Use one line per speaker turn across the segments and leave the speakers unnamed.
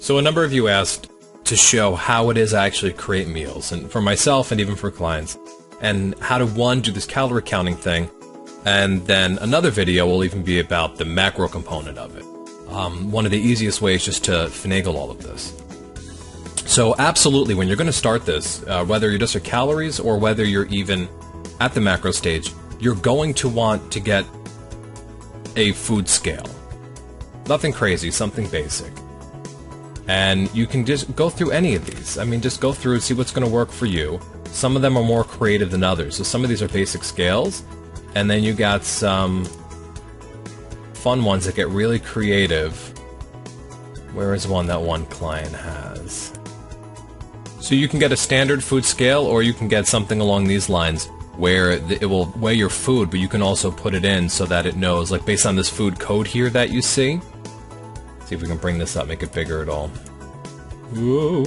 So a number of you asked to show how it is I actually create meals, and for myself and even for clients, and how to, one, do this calorie counting thing, and then another video will even be about the macro component of it. One of the easiest ways just to finagle all of this. So absolutely, when you're going to start this, whether you're just at calories or whether you're even at the macro stage, you're going to want to get a food scale. Nothing crazy, something basic. And you can just go through any of these. I mean, just go through and see what's going to work for you. Some of them are more creative than others. So some of these are basic scales. And then you got some fun ones that get really creative. Where is one that one client has? So you can get a standard food scale, or you can get something along these lines where it will weigh your food, but you can also put it in so that it knows, like based on this food code here that you see. See if we can bring this up, make it bigger at all. Whoa.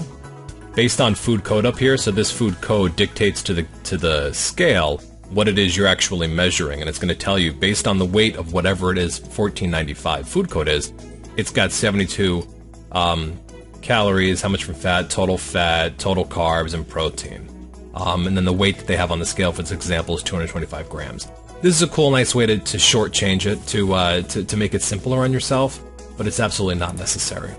Based on food code up here, so this food code dictates to the scale what it is you're actually measuring, and it's going to tell you based on the weight of whatever it is 1495 food code is. It's got 72 calories, how much from fat, total carbs, and protein. And then the weight that they have on the scale for this example is 225 grams. This is a cool, nice way to shortchange it, to make it simpler on yourself. But it's absolutely not necessary.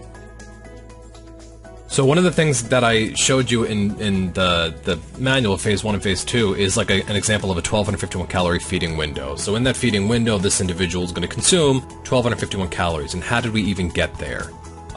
So one of the things that I showed you in the manual, Phase 1 and Phase 2, is like an example of a 1251 calorie feeding window. So in that feeding window, this individual is going to consume 1251 calories. And how did we even get there?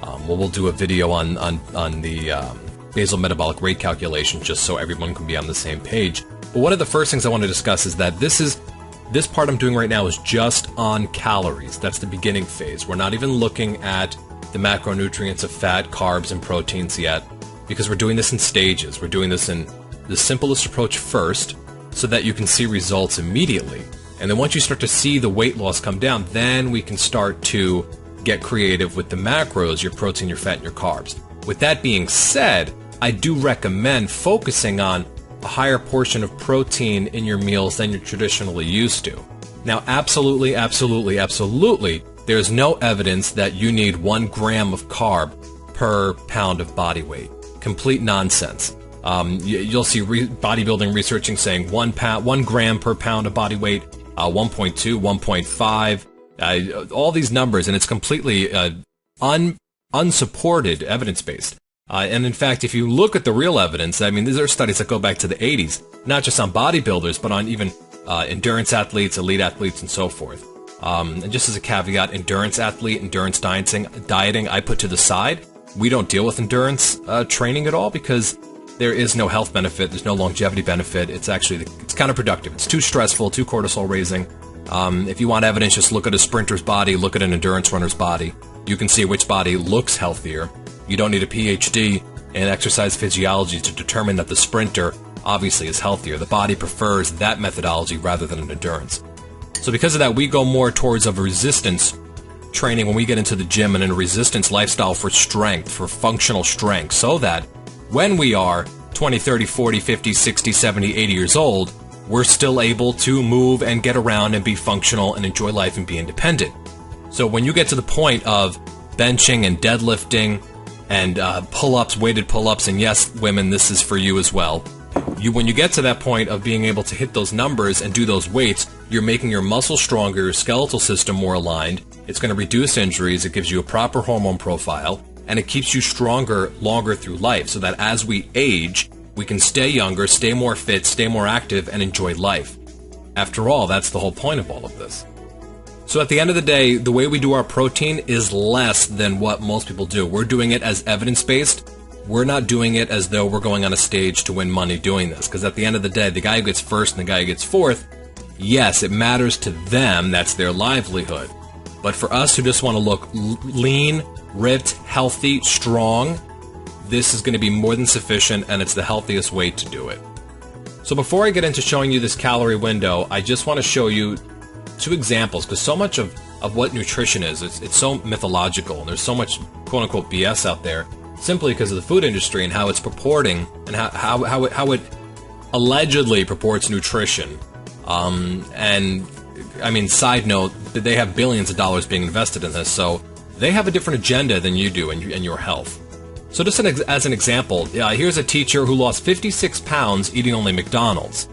Well, we'll do a video on the basal metabolic rate calculation, just so everyone can be on the same page. But one of the first things I want to discuss is that this part I'm doing right now is just on calories. That's the beginning phase. We're not even looking at the macronutrients of fat, carbs, and proteins yet, because we're doing this in stages. We're doing this in the simplest approach first, so that you can see results immediately. And then once you start to see the weight loss come down, then we can start to get creative with the macros, your protein, your fat, and your carbs. With that being said, I do recommend focusing on a higher portion of protein in your meals than you're traditionally used to. Now, absolutely, there's no evidence that you need 1 gram of carb per pound of body weight. Complete nonsense. You'll see bodybuilding researching saying 1 gram per pound of body weight, 1.2, 1.5, all these numbers, and it's completely unsupported, evidence-based. And in fact, if you look at the real evidence, I mean, these are studies that go back to the 80s, not just on bodybuilders, but on even endurance athletes, elite athletes, and so forth. And just as a caveat, endurance athlete, endurance dieting, I put to the side. We don't deal with endurance training at all because there is no health benefit, there's no longevity benefit. It's counterproductive. It's too stressful, too cortisol raising. If you want evidence, just look at a sprinter's body, look at an endurance runner's body. You can see which body looks healthier. You don't need a PhD in exercise physiology to determine that the sprinter obviously is healthier. The body prefers that methodology rather than an endurance. So because of that, we go more towards a resistance training when we get into the gym, and in a resistance lifestyle for strength, for functional strength, so that when we are 20, 30, 40, 50, 60, 70, 80 years old, we're still able to move and get around and be functional and enjoy life and be independent. So when you get to the point of benching and deadlifting and pull-ups, weighted pull-ups, and yes, women, this is for you as well. When you get to that point of being able to hit those numbers and do those weights, you're making your muscle stronger, your skeletal system more aligned. It's going to reduce injuries, it gives you a proper hormone profile, and it keeps you stronger longer through life, so that as we age, we can stay younger, stay more fit, stay more active, and enjoy life. After all, that's the whole point of all of this. So at the end of the day, the way we do our protein is less than what most people do. We're doing it as evidence-based. We're not doing it as though we're going on a stage to win money doing this. Because at the end of the day, the guy who gets first and the guy who gets fourth, yes, it matters to them. That's their livelihood. But for us who just want to look lean, ripped, healthy, strong, this is going to be more than sufficient, and it's the healthiest way to do it. So before I get into showing you this calorie window, I just want to show you 2 examples, because so much of what nutrition is, it's so mythological, and there's so much quote-unquote BS out there, simply because of the food industry and how it's purporting, and how it allegedly purports nutrition. And, I mean, side note, they have billions of dollars being invested in this, so they have a different agenda than you do in your health. So just as an example, here's a teacher who lost 56 pounds eating only McDonald's.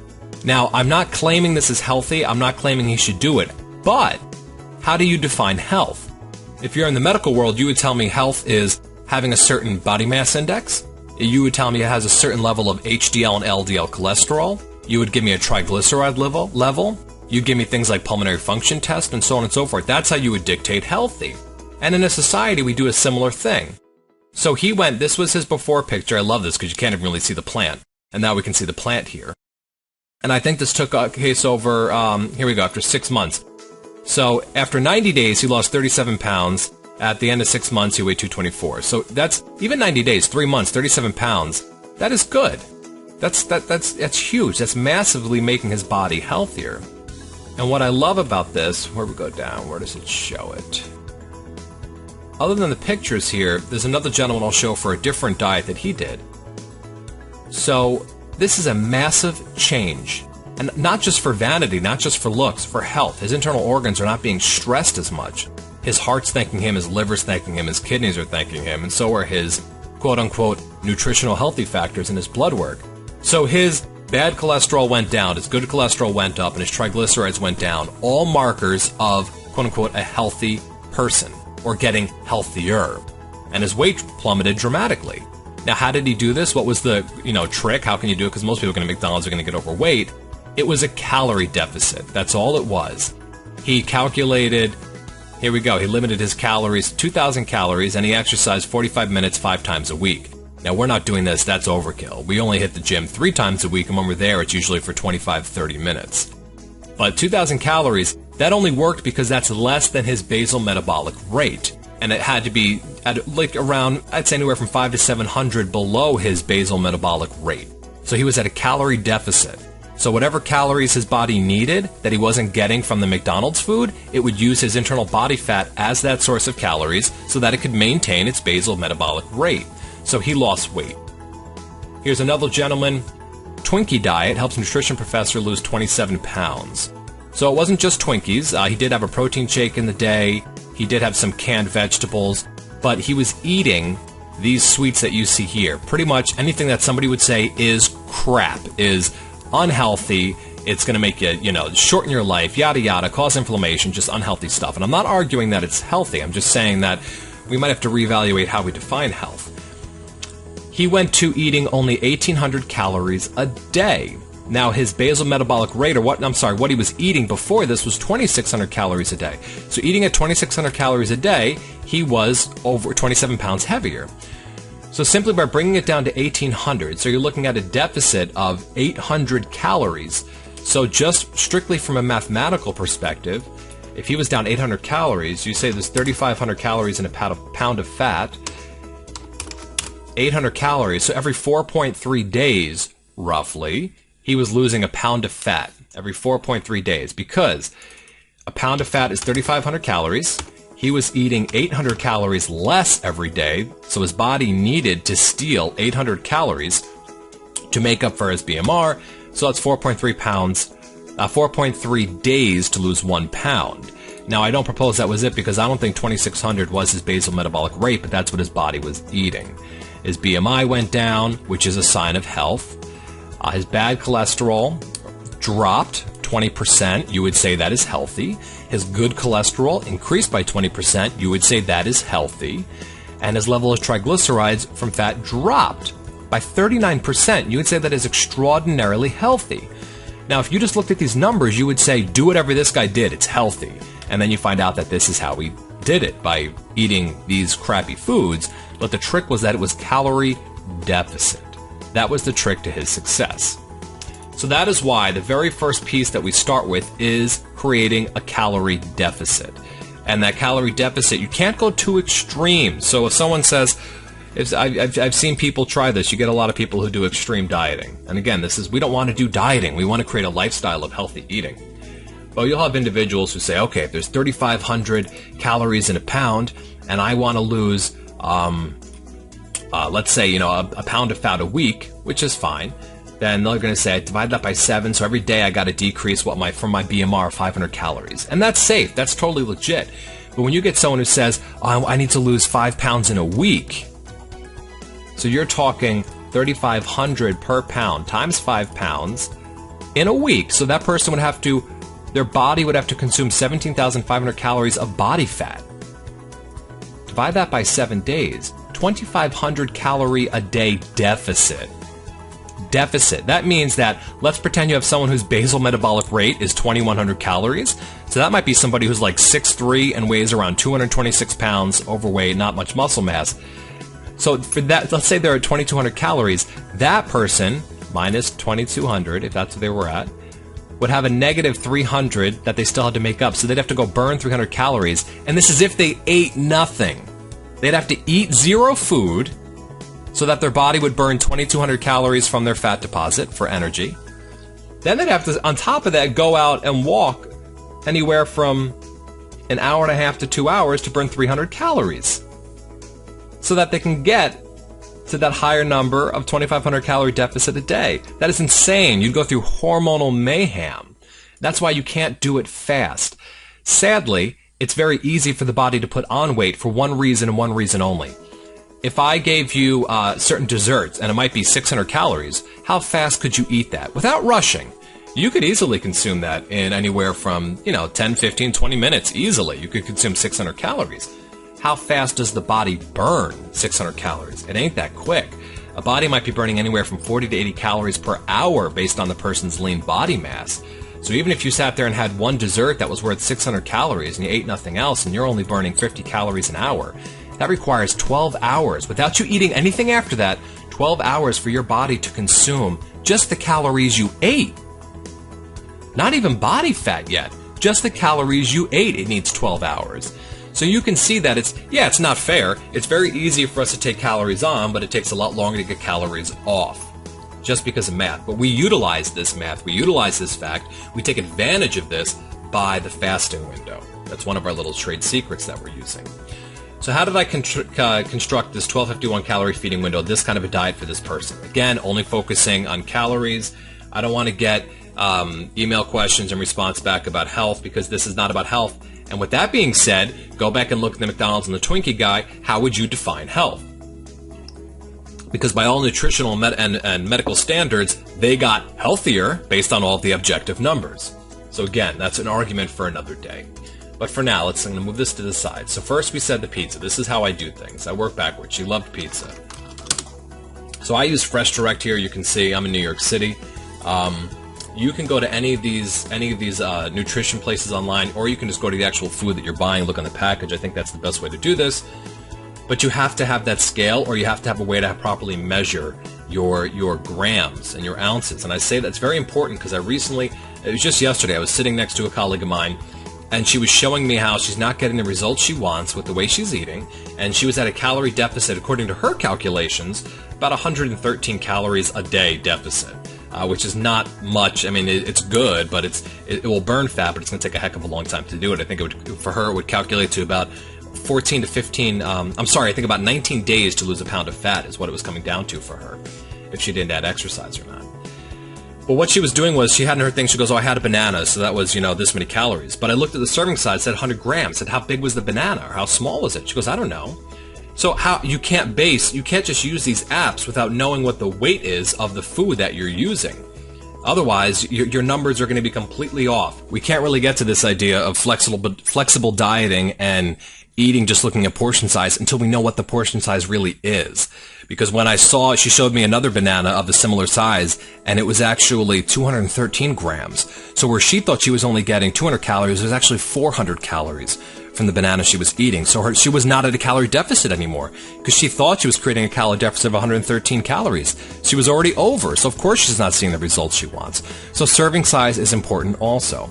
Now, I'm not claiming this is healthy. I'm not claiming he should do it. But how do you define health? If you're in the medical world, you would tell me health is having a certain body mass index. You would tell me it has a certain level of HDL and LDL cholesterol. You would give me a triglyceride level. You'd give me things like pulmonary function test and so on and so forth. That's how you would dictate healthy. And in a society, we do a similar thing. So he went, this was his before picture. I love this because you can't even really see the plant. And now we can see the plant here. And I think this took place over, here we go, after 6 months. So after 90 days, he lost 37 pounds. At the end of 6 months, he weighed 224. So that's, even 90 days, 3 months, 37 pounds. That is good. That's huge. That's massively making his body healthier. And what I love about this, where we go down, where does it show it? Other than the pictures here, there's another gentleman I'll show for a different diet that he did. So this is a massive change. And not just for vanity, not just for looks, for health. His internal organs are not being stressed as much. His heart's thanking him, his liver's thanking him, his kidneys are thanking him, and so are his quote-unquote nutritional healthy factors in his blood work. So his bad cholesterol went down, his good cholesterol went up, and his triglycerides went down. All markers of quote-unquote a healthy person, or getting healthier. And his weight plummeted dramatically. Now, how did he do this? What was the, trick? How can you do it? Because most people going to McDonald's are going to get overweight. It was a calorie deficit. That's all it was. He calculated, here we go, he limited his calories to 2,000 calories, and he exercised 45 minutes 5 times a week. Now, we're not doing this. That's overkill. We only hit the gym 3 times a week, and when we're there, it's usually for 25, 30 minutes. But 2,000 calories, that only worked because that's less than his basal metabolic rate. And it had to be at like around, I'd say anywhere from 500 to 700 below his basal metabolic rate. So he was at a calorie deficit. So whatever calories his body needed that he wasn't getting from the McDonald's food, it would use his internal body fat as that source of calories so that it could maintain its basal metabolic rate. So he lost weight. Here's another gentleman. Twinkie diet helps nutrition professor lose 27 pounds. So it wasn't just Twinkies. He did have a protein shake in the day. He did have some canned vegetables. But he was eating these sweets that you see here. Pretty much anything that somebody would say is crap, is unhealthy, it's going to make you, shorten your life, yada yada, cause inflammation, just unhealthy stuff. And I'm not arguing that it's healthy. I'm just saying that we might have to reevaluate how we define health. He went to eating only 1,800 calories a day. Now, his basal metabolic rate, or what he was eating before this was 2,600 calories a day. So eating at 2,600 calories a day, he was over 27 pounds heavier. So simply by bringing it down to 1,800, so you're looking at a deficit of 800 calories. So just strictly from a mathematical perspective, if he was down 800 calories, you say there's 3,500 calories in a pound of fat, 800 calories. So every 4.3 days, roughly, he was losing a pound of fat every 4.3 days because a pound of fat is 3,500 calories. He was eating 800 calories less every day, so his body needed to steal 800 calories to make up for his BMR. So that's 4.3 days to lose 1 pound. Now, I don't propose that was it because I don't think 2,600 was his basal metabolic rate, but that's what his body was eating. His BMI went down, which is a sign of health. His bad cholesterol dropped 20%. You would say that is healthy. His good cholesterol increased by 20%. You would say that is healthy. And his level of triglycerides from fat dropped by 39%. You would say that is extraordinarily healthy. Now, if you just looked at these numbers, you would say, do whatever this guy did. It's healthy. And then you find out that this is how he did it, by eating these crappy foods. But the trick was that it was calorie deficit. That was the trick to his success. So that is why the very first piece that we start with is creating a calorie deficit. And that calorie deficit, you can't go too extreme. So if someone says, I've seen people try this, you get a lot of people who do extreme dieting. And again, we don't want to do dieting. We want to create a lifestyle of healthy eating. But you'll have individuals who say, okay, if there's 3,500 calories in a pound, and I want to lose, let's say, a pound of fat a week, which is fine, then they're going to say, I divide that by 7, so every day I got to decrease from my BMR 500 calories. And that's safe. That's totally legit. But when you get someone who says, I need to lose 5 pounds in a week, So you're talking 3,500 per pound times 5 pounds in a week. So that person would have to, their body would have to consume 17,500 calories of body fat. Divide that by 7 days, 2,500 calorie a day deficit. That means that, let's pretend you have someone whose basal metabolic rate is 2,100 calories. So that might be somebody who's like 6'3" and weighs around 226 pounds, overweight, not much muscle mass. So for that, let's say they're at 2,200 calories. That person, minus 2,200, if that's where they were at, would have a negative 300 that they still had to make up. So they'd have to go burn 300 calories. And this is if they ate nothing. They'd have to eat zero food so that their body would burn 2,200 calories from their fat deposit for energy. Then they'd have to, on top of that, go out and walk anywhere from an hour and a half to 2 hours to burn 300 calories so that they can get to that higher number of 2,500 calorie deficit a day. That is insane. You'd go through hormonal mayhem. That's why you can't do it fast. Sadly, it's very easy for the body to put on weight for one reason and one reason only. If I gave you certain desserts, and it might be 600 calories, how fast could you eat that without rushing? You could easily consume that in anywhere from, 10, 15, 20 minutes, easily. You could consume 600 calories. How fast does the body burn 600 calories? It ain't that quick. A body might be burning anywhere from 40 to 80 calories per hour based on the person's lean body mass. So even if you sat there and had one dessert that was worth 600 calories and you ate nothing else and you're only burning 50 calories an hour, that requires 12 hours. Without you eating anything after that, 12 hours for your body to consume just the calories you ate. Not even body fat yet. Just the calories you ate, it needs 12 hours. So you can see that it's not fair. It's very easy for us to take calories on, but it takes a lot longer to get calories off. Just because of math. But we utilize this math. We utilize this fact. We take advantage of this by the fasting window. That's one of our little trade secrets that we're using. So how did I construct this 1251 calorie feeding window, this kind of a diet for this person? Again, only focusing on calories. I don't want to get email questions and response back about health because this is not about health. And with that being said, go back and look at the McDonald's and the Twinkie guy. How would you define health? Because by all nutritional and medical standards, they got healthier based on all the objective numbers. So again, that's an argument for another day. But for now, I'm going to move this to the side. So first we said the pizza. This is how I do things. I work backwards. She loved pizza. So I use Fresh Direct here. You can see I'm in New York City. You can go to any of these nutrition places online, or you can just go to the actual food that you're buying, look on the package. I think that's the best way to do this. But you have to have that scale, or you have to have a way to properly measure your grams and your ounces. And I say that's very important because it was just yesterday, I was sitting next to a colleague of mine, and she was showing me how she's not getting the results she wants with the way she's eating, and she was at a calorie deficit, according to her calculations, about 113 calories a day deficit, which is not much. I mean, it's good, but it will burn fat, but it's going to take a heck of a long time to do it. I think for her it would calculate to about 14 to 15, I think about 19 days to lose a pound of fat is what it was coming down to for her, if she didn't add exercise or not. But what she was doing was, she had in her thing, she goes, I had a banana, so that was, this many calories. But I looked at the serving size, it said 100 grams. I said, how big was the banana, or how small was it? She goes, I don't know. So you can't just use these apps without knowing what the weight is of the food that you're using. Otherwise, your numbers are going to be completely off. We can't really get to this idea of flexible dieting and eating just looking at portion size until we know what the portion size really is. Because when she showed me another banana of a similar size, and it was actually 213 grams. So where she thought she was only getting 200 calories, it was actually 400 calories from the banana she was eating. So she was not at a calorie deficit anymore, because she thought she was creating a calorie deficit of 113 calories. She was already over, so of course she's not seeing the results she wants. So serving size is important also.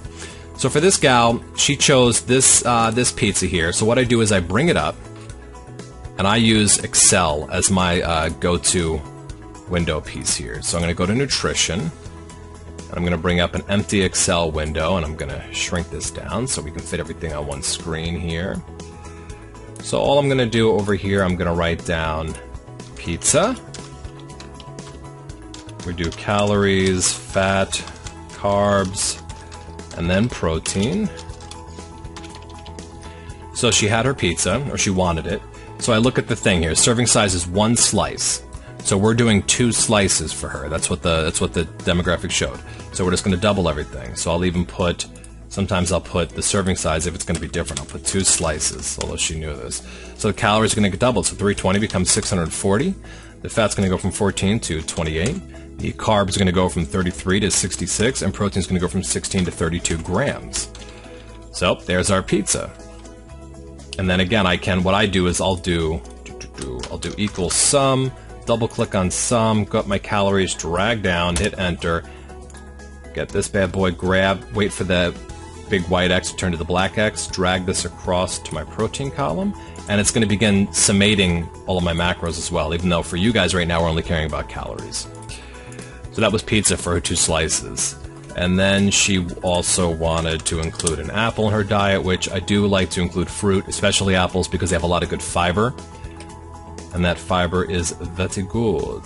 So for this gal, she chose this pizza here. So what I do is I bring it up, and I use Excel as my go-to window piece here. So I'm going to go to Nutrition, and I'm going to bring up an empty Excel window, and I'm going to shrink this down so we can fit everything on one screen here. So all I'm going to do over here, I'm going to write down pizza. We do calories, fat, carbs, and then protein. So she had her pizza, or she wanted it. So I look at the thing here. Serving size is one slice. So we're doing 2 slices for her. That's what the demographic showed. So we're just going to double everything. So I'll even put, sometimes I'll put the serving size if it's going to be different. I'll put 2 slices, although she knew this. So the calories are going to get doubled. So 320 becomes 640. The fat's going to go from 14 to 28. The carbs are going to go from 33 to 66, and protein's going to go from 16 to 32 grams. So there's our pizza. And then again, what I do is I'll do equal sum, double click on sum, go up my calories, drag down, hit enter, get this bad boy, wait for the big white X to turn to the black X, drag this across to my protein column, and it's going to begin summating all of my macros as well, even though for you guys right now we're only caring about calories. So that was pizza for her 2 slices. And then she also wanted to include an apple in her diet, which I do like to include fruit, especially apples, because they have a lot of good fiber. And that fiber is very good.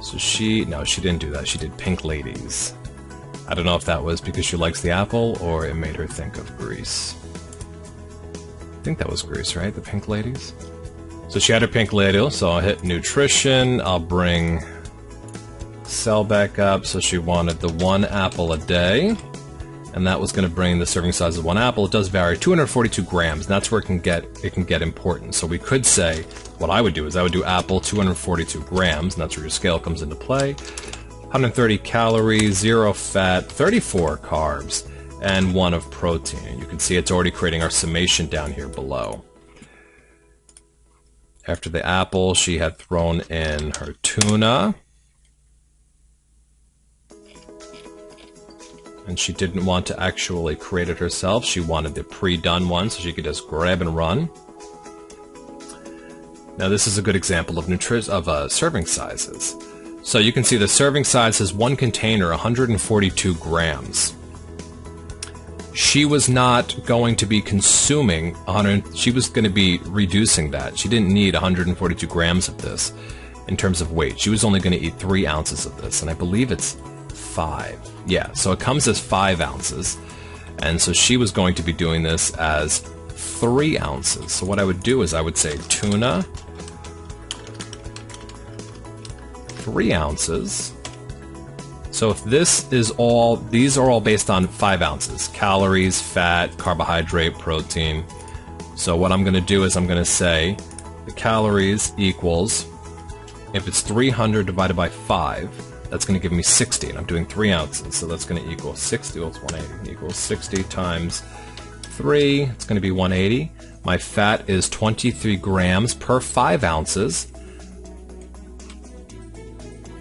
So no, she didn't do that. She did pink ladies. I don't know if that was because she likes the apple or it made her think of Greece. I think that was Greece, right? The pink ladies? So she had her pink lady, so I'll hit nutrition. I'll bring cell back up. So she wanted the 1 apple a day. And that was going to bring the serving size of 1 apple. It does vary, 242 grams, and that's where it can get important. So we could say, what I would do is I would do apple 242 grams, and that's where your scale comes into play. 130 calories, 0 fat, 34 carbs, and 1 of protein. You can see it's already creating our summation down here below. After the apple, she had thrown in her tuna. And she didn't want to actually create it herself. She wanted the pre-done one, so she could just grab and run. Now this is a good example of serving sizes. So you can see the serving size is 1 container, 142 grams. She was not going to be consuming 100. She was going to be reducing that. She didn't need 142 grams of this in terms of weight. She was only going to eat 3 ounces of this, and I believe it's 5. Yeah, so it comes as 5 ounces, and so she was going to be doing this as 3 ounces. So what I would do is I would say tuna, 3 ounces. So if these are all based on 5 ounces, calories, fat, carbohydrate, protein. So what I'm going to do is I'm going to say the calories equals, if it's 300 divided by 5, that's going to give me 60, and I'm doing 3 ounces, so that's going to equal 60, well, it's 180, equals 60 times 3, it's going to be 180. My fat is 23 grams per 5 ounces.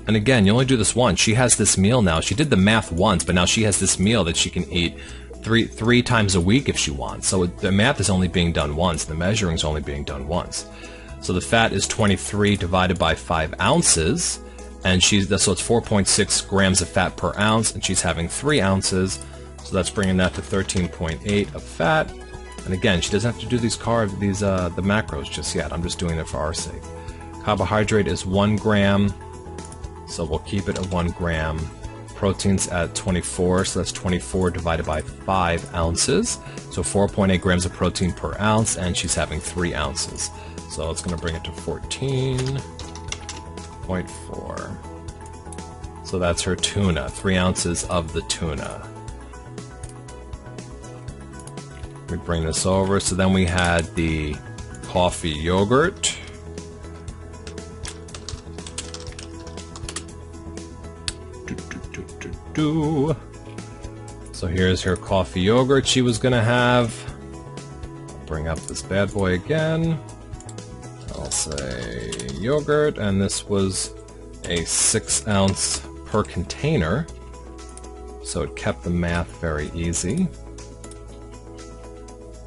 And again, you only do this once. She has this meal now. She did the math once, but now she has this meal that she can eat three times a week if she wants. So the math is only being done once. The measuring is only being done once. So the fat is 23 divided by 5 ounces. And so it's 4.6 grams of fat per ounce, and she's having 3 ounces, so that's bringing that to 13.8 of fat. And again, she doesn't have to do the macros just yet. I'm just doing it for our sake. Carbohydrate is 1 gram, so we'll keep it at 1 gram. Protein's at 24, so that's 24 divided by 5 ounces, so 4.8 grams of protein per ounce, and she's having 3 ounces. So it's going to bring it to 14.4. So that's her tuna, 3 ounces of the tuna. We bring this over. So then we had the coffee yogurt. So here's her coffee yogurt she was going to have. I'll bring up this bad boy again. I'll say yogurt, and this was a 6 ounce per container, so it kept the math very easy.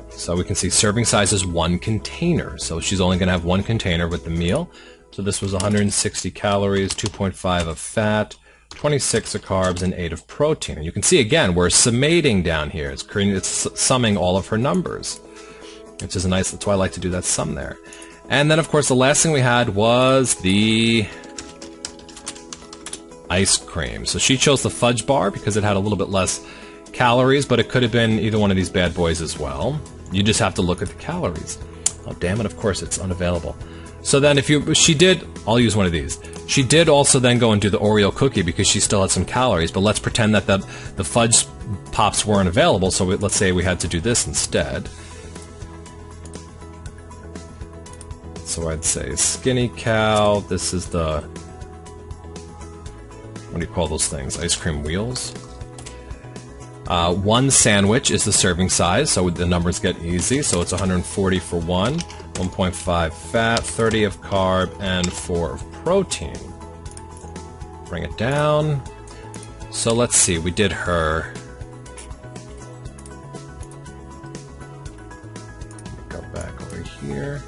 So we can see serving size is 1 container, so she's only going to have 1 container with the meal. So this was 160 calories, 2.5 of fat, 26 of carbs, and 8 of protein. And you can see again we're summating down here. It's summing all of her numbers, which is nice. That's why I like to do that sum there. And then, of course, the last thing we had was the ice cream. So she chose the fudge bar because it had a little bit less calories, but it could have been either one of these bad boys as well. You just have to look at the calories. Oh, damn it, of course, it's unavailable. So then I'll use one of these. She did also then go and do the Oreo cookie because she still had some calories, but let's pretend that the fudge pops weren't available, so let's say we had to do this instead. So I'd say Skinny Cow, this is the, what do you call those things? Ice cream wheels? One sandwich is the serving size, so the numbers get easy. So it's 140 for one, 1.5 fat, 30 of carb, and 4 of protein. Bring it down. So let's see, we did her. Go back over here.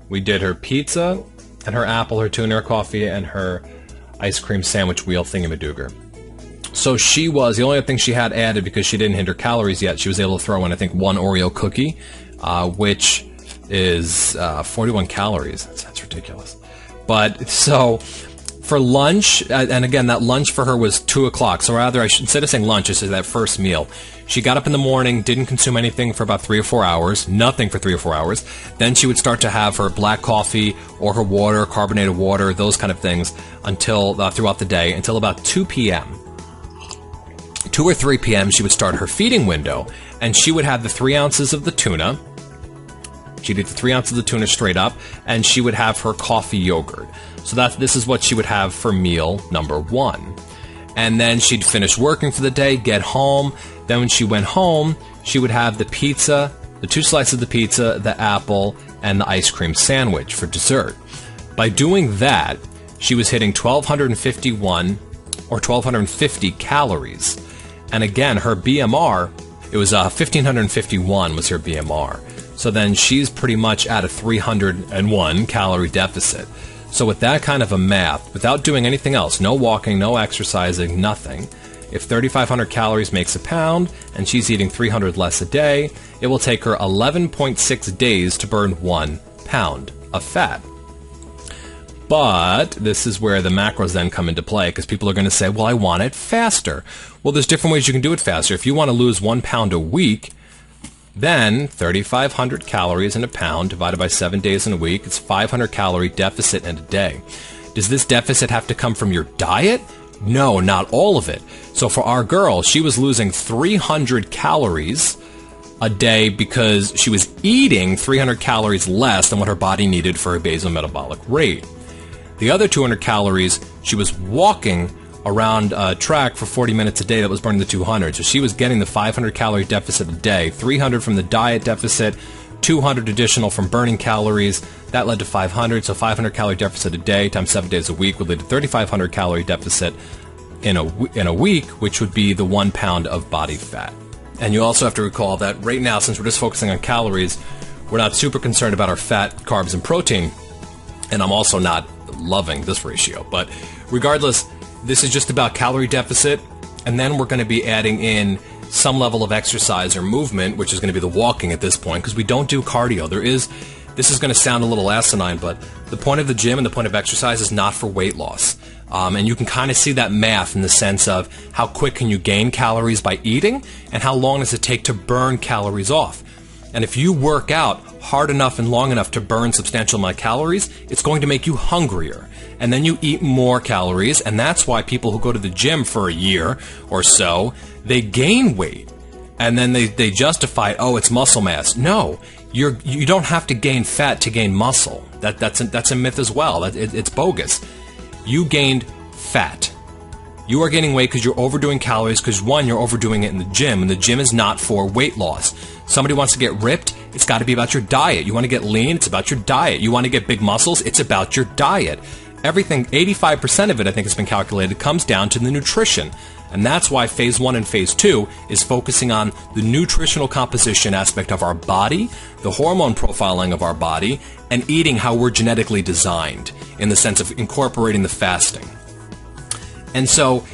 We did her pizza, and her apple, her tuna, her coffee, and her ice cream sandwich wheel thingamadooger. So she was, the only thing she had added, because she didn't hit her calories yet, she was able to throw in, I think, one Oreo cookie, which is 41 calories. That's ridiculous. But, so, for lunch, and again, that lunch for her was 2 o'clock, so rather, instead of saying lunch, I said that first meal. She got up in the morning, didn't consume anything for about 3 or 4 hours, nothing for 3 or 4 hours. Then she would start to have her black coffee or her water, carbonated water, those kind of things, until throughout the day, until about 2 p.m. 2 or 3 p.m. she would start her feeding window, and she would have the 3 ounces of the tuna. She'd eat the 3 ounces of the tuna straight up, and she would have her coffee yogurt. So this is what she would have for meal number 1. And then she'd finish working for the day, get home. Then when she went home, she would have the pizza, the 2 slices of the pizza, the apple, and the ice cream sandwich for dessert. By doing that, she was hitting 1,251 or 1,250 calories. And again, her BMR, it was 1,551 was her BMR. So then she's pretty much at a 301 calorie deficit. So with that kind of a math, without doing anything else, no walking, no exercising, nothing, if 3,500 calories makes a pound, and she's eating 300 less a day, it will take her 11.6 days to burn 1 pound of fat. But this is where the macros then come into play, because people are going to say, well, I want it faster. Well, there's different ways you can do it faster. If you want to lose 1 pound a week, then 3,500 calories in a pound divided by 7 days in a week, it's 500 calorie deficit in a day. Does this deficit have to come from your diet? No, not all of it. So for our girl, she was losing 300 calories a day because she was eating 300 calories less than what her body needed for her basal metabolic rate. The other 200 calories, she was walking around a track for 40 minutes a day that was burning the 200. So she was getting the 500 calorie deficit a day, 300 from the diet deficit, 200 additional from burning calories. That led to 500, so 500 calorie deficit a day times 7 days a week would lead to 3,500 calorie deficit in a week, which would be the 1 pound of body fat. And you also have to recall that right now, since we're just focusing on calories, we're not super concerned about our fat, carbs, and protein. And I'm also not loving this ratio. But regardless, this is just about calorie deficit, and then we're going to be adding in some level of exercise or movement, which is going to be the walking at this point, because we don't do cardio. This is going to sound a little asinine, but the point of the gym and the point of exercise is not for weight loss. And you can kind of see that math in the sense of how quick can you gain calories by eating, and how long does it take to burn calories off. And if you work out hard enough and long enough to burn substantial amount of calories, it's going to make you hungrier. And then you eat more calories, and that's why people who go to the gym for a year or so, they gain weight. And then they justify, oh, it's muscle mass. No, you don't have to gain fat to gain muscle. That's a myth as well. It's bogus. You gained fat. You are gaining weight because you're overdoing calories because, one, you're overdoing it in the gym, and the gym is not for weight loss. Somebody wants to get ripped, it's got to be about your diet. You want to get lean, it's about your diet. You want to get big muscles, it's about your diet. Everything, 85% of it, I think has been calculated, comes down to the nutrition. And that's why phase 1 and phase 2 is focusing on the nutritional composition aspect of our body, the hormone profiling of our body, and eating how we're genetically designed, in the sense of incorporating the fasting. And so,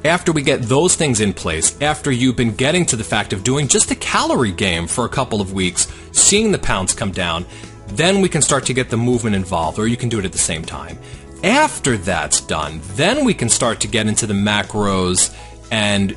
after we get those things in place, after you've been getting to the fact of doing just a calorie game for a couple of weeks, seeing the pounds come down, then we can start to get the movement involved, or you can do it at the same time. After that's done, then we can start to get into the macros and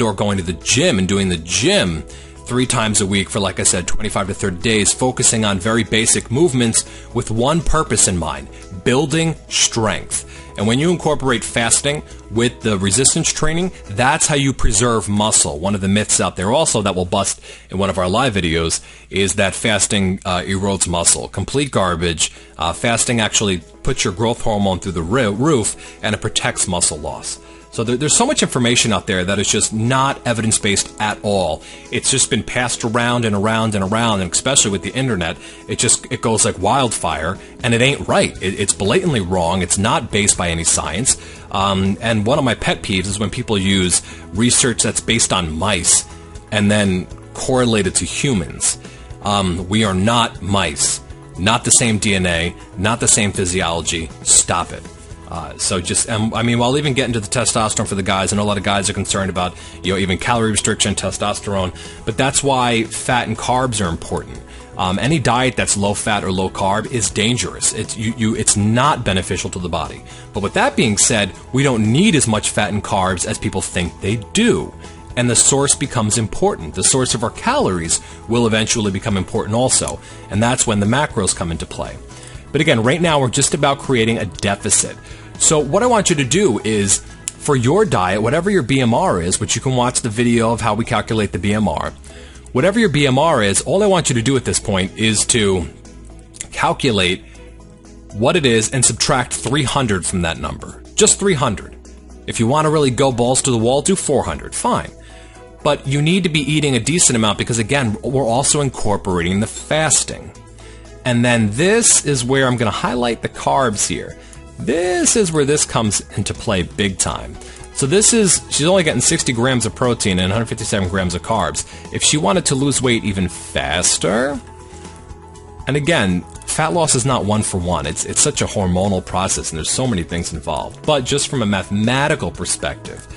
or going to the gym and doing the gym 3 times a week for, like I said, 25 to 30 days, focusing on very basic movements with one purpose in mind: building strength. And when you incorporate fasting with the resistance training, that's how you preserve muscle. One of the myths out there also that we'll bust in one of our live videos is that fasting erodes muscle. Complete garbage. Fasting actually puts your growth hormone through the roof, and it protects muscle loss. So there's so much information out there that is just not evidence-based at all. It's just been passed around and around and around, and especially with the internet, it goes like wildfire, and it ain't right. It's blatantly wrong. It's not based by any science. And one of my pet peeves is when people use research that's based on mice and then correlate it to humans. We are not mice. Not the same DNA, not the same physiology. Stop it. While even getting to the testosterone for the guys, I know a lot of guys are concerned about, even calorie restriction, testosterone, but that's why fat and carbs are important. Any diet that's low fat or low carb is dangerous. It's not beneficial to the body. But with that being said, we don't need as much fat and carbs as people think they do. And the source becomes important. The source of our calories will eventually become important also. And that's when the macros come into play. But again, right now we're just about creating a deficit. So what I want you to do is, for your diet, whatever your BMR is, which you can watch the video of how we calculate the BMR, whatever your BMR is, all I want you to do at this point is to calculate what it is and subtract 300 from that number. Just 300. If you want to really go balls to the wall, do 400. Fine. But you need to be eating a decent amount because, again, we're also incorporating the fasting. And then this is where I'm going to highlight the carbs here. This is where this comes into play big time. So she's only getting 60 grams of protein and 157 grams of carbs. If she wanted to lose weight even faster, and again, fat loss is not one for one. It's such a hormonal process and there's so many things involved. But just from a mathematical perspective,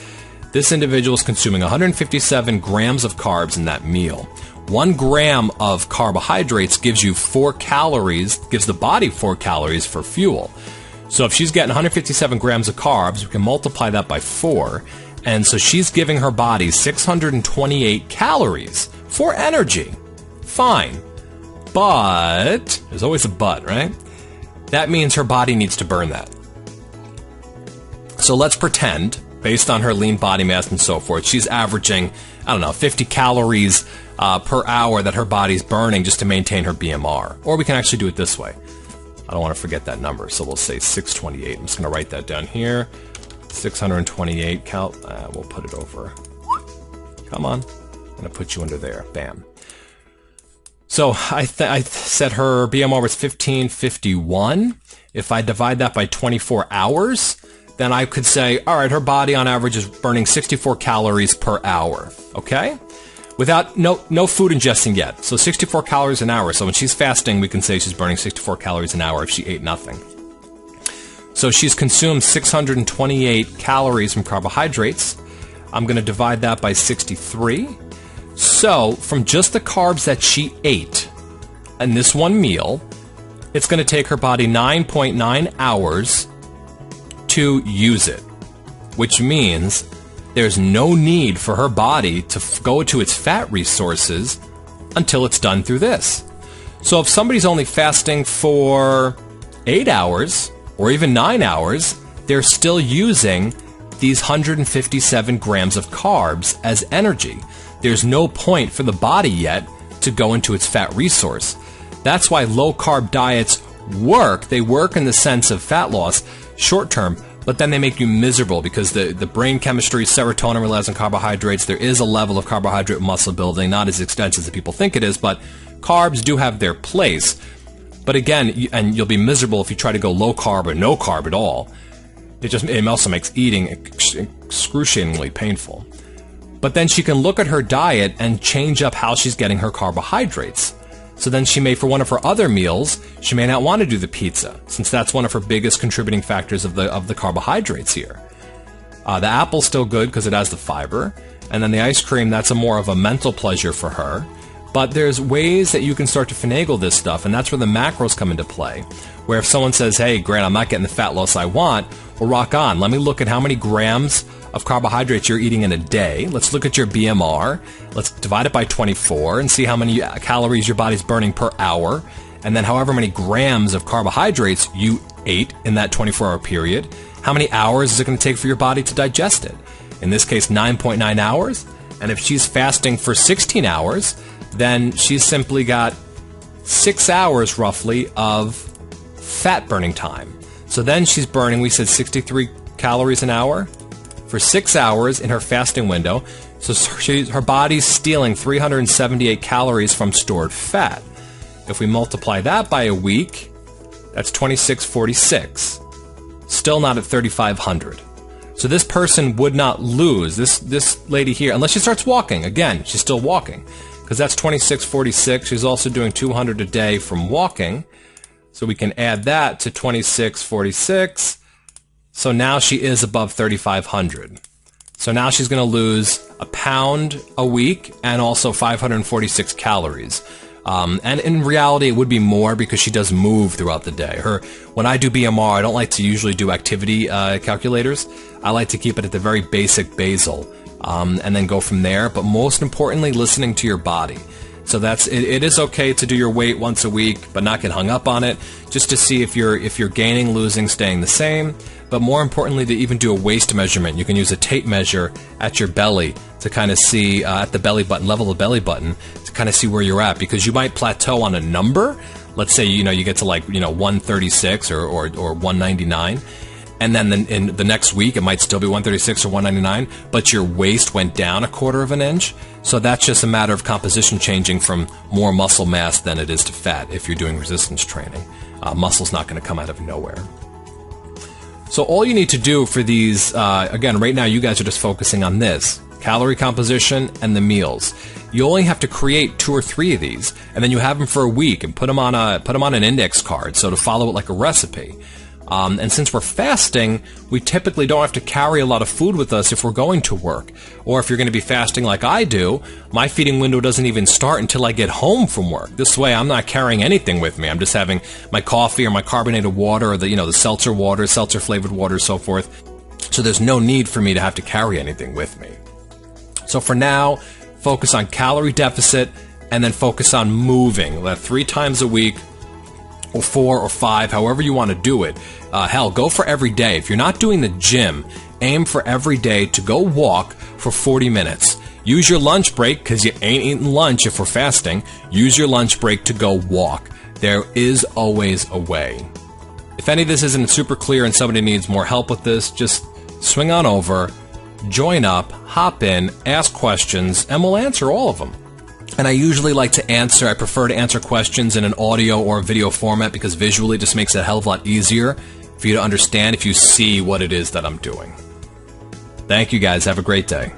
this individual is consuming 157 grams of carbs in that meal. 1 gram of carbohydrates gives you 4 calories, gives the body 4 calories for fuel. So if she's getting 157 grams of carbs, we can multiply that by 4. And so she's giving her body 628 calories for energy. Fine. But, there's always a but, right? That means her body needs to burn that. So let's pretend, based on her lean body mass and so forth, she's averaging, 50 calories per hour that her body's burning just to maintain her BMR. Or we can actually do it this way. I don't want to forget that number, so we'll say 628. I'm just going to write that down here. 628 we'll put it over. Come on. I'm going to put you under there. Bam. So I said her BMR was 1551. If I divide that by 24 hours, then I could say, all right, her body on average is burning 64 calories per hour. Okay? Without no food ingesting yet. So 64 calories an hour. So when she's fasting, we can say she's burning 64 calories an hour if she ate nothing. So she's consumed 628 calories from carbohydrates. I'm going to divide that by 63. So from just the carbs that she ate in this one meal, it's going to take her body 9.9 hours to use it, which means there's no need for her body to go to its fat resources until it's done through this. So if somebody's only fasting for 8 hours or even 9 hours, they're still using these 157 grams of carbs as energy. There's no point for the body yet to go into its fat resource. That's why low-carb diets work. They work in the sense of fat loss short-term, but then they make you miserable because the brain chemistry, serotonin relies on carbohydrates. There is a level of carbohydrate muscle building, not as extensive as people think it is, but carbs do have their place. But again, and you'll be miserable if you try to go low carb or no carb at all. It also makes eating excruciatingly painful. But then she can look at her diet and change up how she's getting her carbohydrates. So then she may, for one of her other meals, she may not want to do the pizza, since that's one of her biggest contributing factors of the carbohydrates here. The apple's still good because it has the fiber, and then the ice cream, that's more of a mental pleasure for her. But there's ways that you can start to finagle this stuff, and that's where the macros come into play. Where if someone says, hey, Grant, I'm not getting the fat loss I want, well, rock on. Let me look at how many grams of carbohydrates you're eating in a day. Let's look at your BMR. Let's divide it by 24 and see how many calories your body's burning per hour. And then however many grams of carbohydrates you ate in that 24-hour period, how many hours is it going to take for your body to digest it? In this case, 9.9 hours. And if she's fasting for 16 hours, then she's simply got 6 hours roughly of fat burning time. So then she's burning, we said 63 calories an hour for 6 hours in her fasting window. So her body's stealing 378 calories from stored fat. If we multiply that by a week, that's 2646. Still not at 3,500. So this person would not lose, this lady here, unless she starts walking. Again, she's still walking, because that's 2646. She's also doing 200 a day from walking. So we can add that to 2646. So now she is above 3,500. So now she's going to lose a pound a week and also 546 calories. And in reality, it would be more because she does move throughout the day. When I do BMR, I don't like to usually do activity calculators. I like to keep it at the very basic basal, and then go from there. But most importantly, listening to your body. So it is okay to do your weight once a week, but not get hung up on it, just to see if you're gaining, losing, staying the same. But more importantly, to even do a waist measurement. You can use a tape measure at your belly to kind of see at the belly button, level of the belly button, to kind of see where you're at, because you might plateau on a number. Let's say you get to 136 or 199. And then in the next week, it might still be 136 or 199, but your waist went down a quarter of an inch. So that's just a matter of composition changing from more muscle mass than it is to fat if you're doing resistance training. Muscle's not going to come out of nowhere. So all you need to do for these, again, right now you guys are just focusing on this, calorie composition and the meals. You only have to create 2 or 3 of these, and then you have them for a week and put them on an index card, so to follow it like a recipe. And since we're fasting, we typically don't have to carry a lot of food with us if we're going to work. Or if you're going to be fasting like I do, my feeding window doesn't even start until I get home from work. This way, I'm not carrying anything with me. I'm just having my coffee or my carbonated water or the seltzer water, seltzer-flavored water, so forth. So there's no need for me to have to carry anything with me. So for now, focus on calorie deficit and then focus on moving. 3 times a week, or 4 or 5, however you want to do it. Hell, go for every day. If you're not doing the gym, aim for every day to go walk for 40 minutes. Use your lunch break, because you ain't eating lunch if we're fasting. Use your lunch break to go walk. There is always a way. If any of this isn't super clear and somebody needs more help with this, just swing on over, join up, hop in, ask questions, and we'll answer all of them. And I usually like to I prefer to answer questions in an audio or video format, because visually it just makes it a hell of a lot easier for you to understand if you see what it is that I'm doing. Thank you guys. Have a great day.